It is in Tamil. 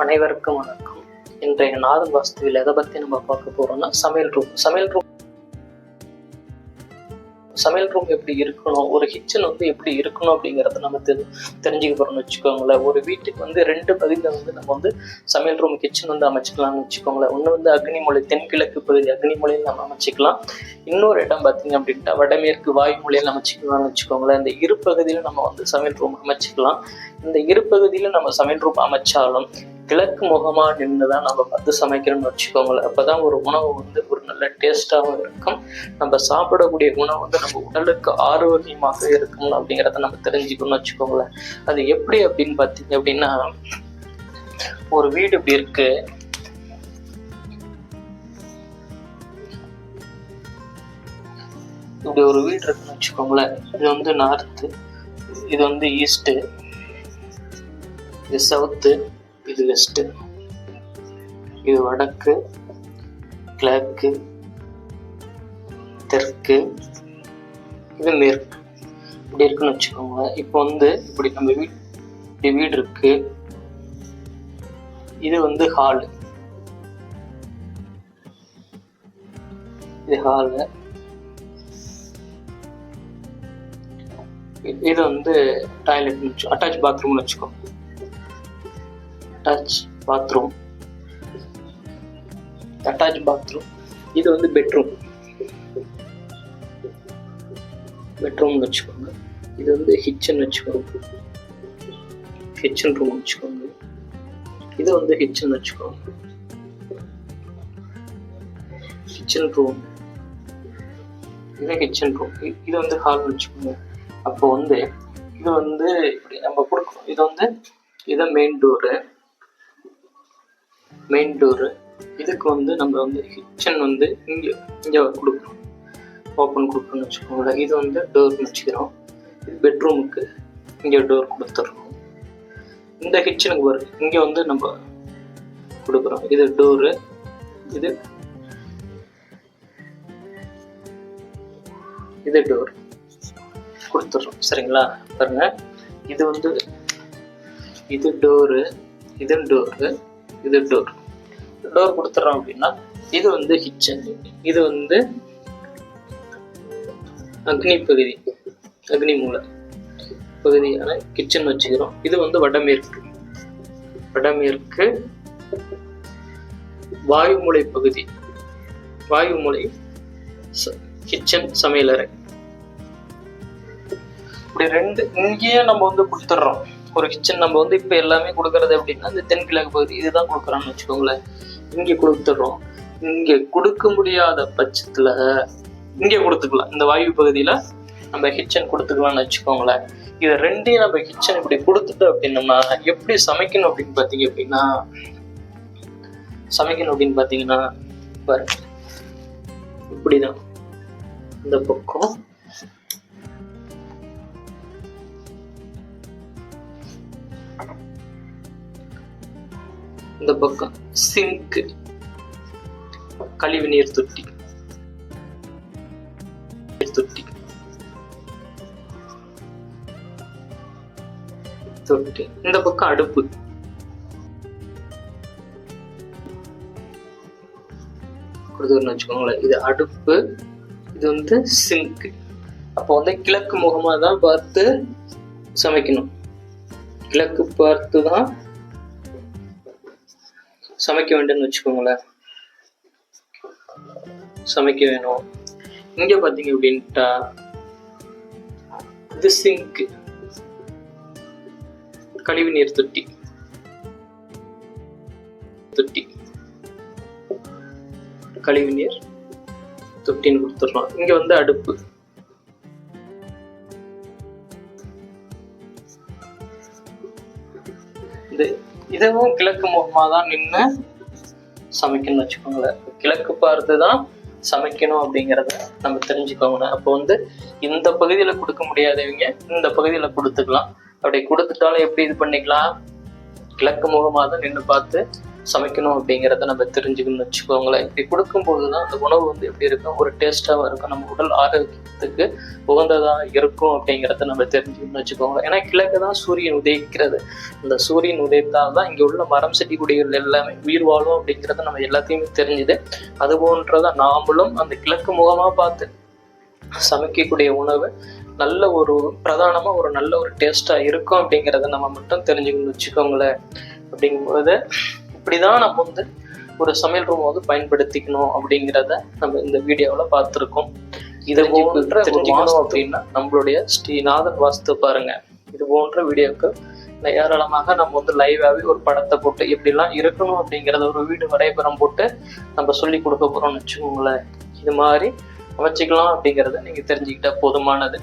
அனைவருக்கும் வணக்கம். இன்றைய நாதன் வாஸ்துவில் எதை பற்றி நம்ம பார்க்க போறோம்னா சமையல் ரூம் எப்படி இருக்கணும், ஒரு கிச்சன் எப்படி இருக்கணும் அப்படிங்கிறத நம்ம தெரிஞ்சுக்க போறோம்னு வச்சுக்கோங்களேன். ஒரு வீட்டுக்கு 2 பகுதியில் நம்ம சமையல் ரூம் கிச்சன் அமைச்சிக்கலாம்னு வச்சுக்கோங்களேன். ஒன்று அக்னிமூலை, தென்கிழக்கு பகுதி அக்னிமூலையில் நம்ம அமைச்சிக்கலாம். இன்னொரு இடம் பார்த்தீங்க அப்படின்ட்டா வடமேற்கு வாயுமூலையில் அமைச்சிக்கலாம்னு வச்சுக்கோங்களேன். இந்த இரு பகுதியில் நம்ம சமையல் ரூம் அமைச்சிக்கலாம். இந்த இரு பகுதியில் நம்ம சமையல் ரூம் அமைச்சாலும் கிழக்கு முகமா நின்று தான் நம்ம பார்த்து சமைக்கிறோம்னு வச்சுக்கோங்களேன். அப்போதான் ஒரு உணவு ஒரு நல்ல டேஸ்டாகவும் இருக்கும். நம்ம சாப்பிடக்கூடிய உணவு நம்ம உடலுக்கு ஆரோக்கியமாக இருக்கும் அப்படிங்கிறத நம்ம தெரிஞ்சுக்கணும்னு வச்சுக்கோங்களேன். அது எப்படி அப்படின்னு பார்த்தீங்க அப்படின்னா, ஒரு வீடு இப்படி இருக்கு. இப்படி ஒரு வீடு இருக்குன்னு வச்சுக்கோங்களேன். இது நார்த்து, இது ஈஸ்ட்டு, இது சவுத்து, இது வெஸ்ட்டு, இது வடக்கு, கிழக்கு, தெற்கு, இது மேற்கு, இப்படி இருக்குன்னு வச்சுக்கோங்க. இப்போ இப்படி நம்ம வீடு இருக்கு. இது ஹாலு, இது ஹாலு. இது டாய்லெட், அட்டாச் பாத்ரூம்னு வச்சுக்கோங்க. Attach bathroom. இது பெட்ரூம்னு வச்சுக்கோங்க. இது கிச்சன் வச்சுக்கோங்க, கிச்சன் ரூம் வச்சுக்கோங்க. இது கிச்சன் வச்சுக்கோங்க, கிச்சன் ரூம். இது கிச்சன் ரூம். இது ஹால்னு வச்சுக்கோங்க. அப்போ இது இப்படி நம்ம கொடுக்கணும். இது மெயின் டோரு. இதுக்கு நம்ம கிச்சன் இங்கே கொடுக்குறோம், ஓப்பன் கொடுக்கணும்னு வச்சுக்கோங்க. இது டோர்னு வச்சுக்கிறோம். இது பெட்ரூமுக்கு இங்கே டோர் கொடுத்துட்றோம். இந்த கிச்சனுக்கு வரும், இங்கே நம்ம கொடுக்குறோம். இது டோரு, இது டோர் கொடுத்துட்றோம். சரிங்களா? பாருங்க, இது டோரு, இது டோரு, இது டோர் கொடுத்துட்றோம் அப்படின்னா இது கிச்சன். இது அக்னி பகுதி, அக்னிமூலை பகுதியான கிச்சன் வச்சுக்கிறோம். இது வடமேற்கு வாயுமூலை பகுதி, வாயுமூலை கிச்சன், சமையலறை. இப்படி 2 இங்கேயே நம்ம கொடுத்துட்றோம். ஒரு கிச்சன் நம்ம இப்போ எல்லாமே கொடுக்கறது அப்படின்னா இந்த தென்கிழக்கு பகுதி இதுதான் கொடுக்குறோம்னு வச்சுக்கோங்களேன். இங்கே கொடுத்துட்றோம். இங்கே கொடுக்க முடியாத பட்சத்தில் இங்கே கொடுத்துக்கலாம். இந்த வாயு பகுதியில் நம்ம கிச்சன் கொடுத்துக்கலாம்னு வச்சுக்கோங்களேன். இது 2 நம்ம கிச்சன் இப்படி கொடுத்துட்டோம் அப்படின்னோம்னா எப்படி சமைக்கணும் அப்படின்னு பார்த்தீங்கன்னா பாருங்க, இப்படிதான். இந்த பக்கம் இந்த பக்கம் சிங்க், கழிவு நீர் தொட்டி. இந்த பக்கம் அடுப்பு. வச்சுக்கோங்களேன். இது அடுப்பு, இது சிங்க். அப்போ கிழக்கு முகமா தான் பார்த்து சமைக்கணும். கிழக்கு பார்த்து தான் சமைக்க வேண்டும்னு வச்சுக்கோங்களேன். சமைக்க வேணும். இங்க பாத்தீங்க அப்படின்ட்டா இது சிங்க், கழிவு நீர் தொட்டி, கழிவு நீர் தொட்டின்னு கொடுத்துடுறோம். இங்க அடுப்பு. இதுவும் கிழக்கு முகமா தான் நின்று சமைக்கணும்னு வச்சுக்கோங்களேன். கிழக்கு பார்த்து தான் சமைக்கணும் அப்படிங்கிறத நம்ம தெரிஞ்சுக்கோங்க. அப்போ இந்த பகுதியில கொடுக்க முடியாதவங்க இந்த பகுதியில கொடுத்துக்கலாம். அப்படி கொடுத்துட்டாலும் எப்படி இது பண்ணிக்கலாம், கிழக்கு முகமாக தான் நின்று பார்த்து சமைக்கணும் அப்படிங்கிறத நம்ம தெரிஞ்சுக்கணும்னு வச்சுக்கோங்களேன். இப்படி கொடுக்கும்போது தான் அந்த உணவு வந்து எப்படி இருக்கும், ஒரு டேஸ்ட்டாகவும் இருக்கும், நம்ம உடல் ஆரோக்கியத்துக்கு உகந்ததாக இருக்கும் அப்படிங்கிறத நம்ம தெரிஞ்சுக்கணும்னு வச்சுக்கோங்க. ஏன்னா கிழக்கு தான் சூரியன் உதயிக்கிறது. அந்த சூரியன் உதயத்தால் தான் இங்கே உள்ள மரம் செடி கொடிகள் எல்லாமே உயிர் வாழும் அப்படிங்கிறத நம்ம எல்லாத்தையுமே தெரிஞ்சுது. அது போன்றதான் நாமளும் அந்த கிழக்கு முகமாக பார்த்து சமைக்கக்கூடிய உணவு நல்ல ஒரு பிரதானமாக ஒரு நல்ல ஒரு டேஸ்ட்டாக இருக்கும் அப்படிங்கிறத நம்ம மட்டும் தெரிஞ்சுக்கணும்னு வச்சுக்கோங்களேன். அப்படிங்கும்போது இப்படிதான் நம்ம வந்து ஒரு சமையல் ரூம் வந்து பயன்படுத்திக்கணும் அப்படிங்கிறத நம்ம இந்த வீடியோவில் பார்த்துருக்கோம். இது போன்ற தெரிஞ்சுக்கணும் அப்படின்னா நம்மளுடைய ஸ்ரீநாதன் வாஸ்து பாருங்க. இது போன்ற வீடியோக்கள் ஏராளமாக நம்ம வந்து லைவாகவே ஒரு படத்தை போட்டு எப்படிலாம் இருக்கணும் அப்படிங்கிறத ஒரு வீடு வரைபடம் போட்டு நம்ம சொல்லி கொடுக்க போகிறோம்னு வச்சுக்கோங்களேன். இது மாதிரி அமைச்சிக்கலாம் அப்படிங்கிறத நீங்கள் தெரிஞ்சுக்கிட்டா போதுமானது.